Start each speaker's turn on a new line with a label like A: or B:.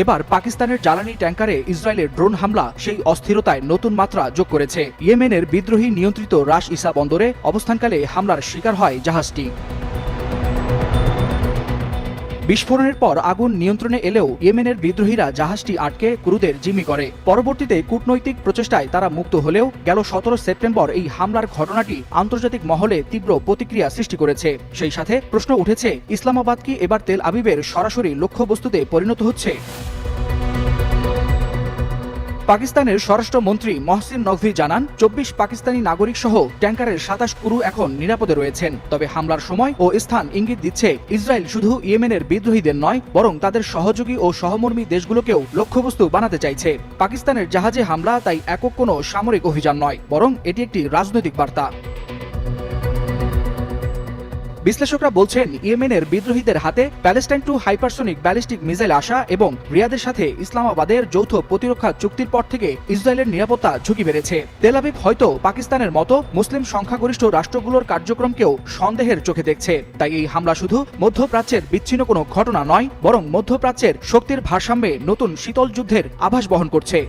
A: এবার পাকিস্তানের জ্বালানি ট্যাঙ্কারে ইসরায়েলের ড্রোন হামলা সেই অস্থিরতায় নতুন মাত্রা যোগ করেছে। ইয়েমেনের বিদ্রোহী নিয়ন্ত্রিত রাস ইসা বন্দরে অবস্থানকালে হামলার শিকার হয় জাহাজটি। বিস্ফোরণের পর আগুন নিয়ন্ত্রণে এলেও ইয়েমেনের বিদ্রোহীরা জাহাজটি আটকে ক্রুদের জিম্মি করে। পরবর্তীতে কূটনৈতিক প্রচেষ্টায় তারা মুক্ত হলেও গেল 17 সেপ্টেম্বর এই হামলার ঘটনাটি আন্তর্জাতিক মহলে তীব্র প্রতিক্রিয়া সৃষ্টি করেছে। সেই সাথে প্রশ্ন উঠেছে, ইসলামাবাদ কি এবার তেল আবিবের সরাসরি লক্ষ্যবস্তুতে পরিণত হচ্ছে? পাকিস্তানের স্বরাষ্ট্রমন্ত্রী মহসিন নকভি জানান, 24 পাকিস্তানি নাগরিক সহ ট্যাঙ্কারের 27 ক্রু এখন নিরাপদে রয়েছেন। তবে হামলার সময় ও স্থান ইঙ্গিত দিচ্ছে ইসরায়েল শুধু ইয়েমেনের বিদ্রোহীদের নয়, বরং তাদের সহযোগী ও সহমর্মী দেশগুলোকেও লক্ষ্যবস্তু বানাতে চাইছে। পাকিস্তানের জাহাজে হামলা তাই একক কোনো সামরিক অভিযান নয়, বরং এটি একটি রাজনৈতিক বার্তা। বিশ্লেষকরা বলছেন, ইয়েমেনের বিদ্রোহীদের হাতে Palestine to hypersonic ballistic missile আসা এবং রিয়াদের সাথে ইসলামাবাদের যৌথ প্রতিরক্ষা চুক্তির পর থেকে ইসরায়েলের নিরাপত্তা ঝুঁকি বেড়েছে। তেল আবিব হয়তো পাকিস্তানের মতো মুসলিম সংখ্যাগরিষ্ঠ রাষ্ট্রগুলোর কার্যক্রমকেও সন্দেহের চোখে দেখছে। তাই এই হামলা শুধু মধ্যপ্রাচ্যের বিচ্ছিন্ন কোনো ঘটনা নয়, বরং মধ্যপ্রাচ্যের শক্তির ভারসাম্যে নতুন শীতল যুদ্ধের আভাস বহন করছে।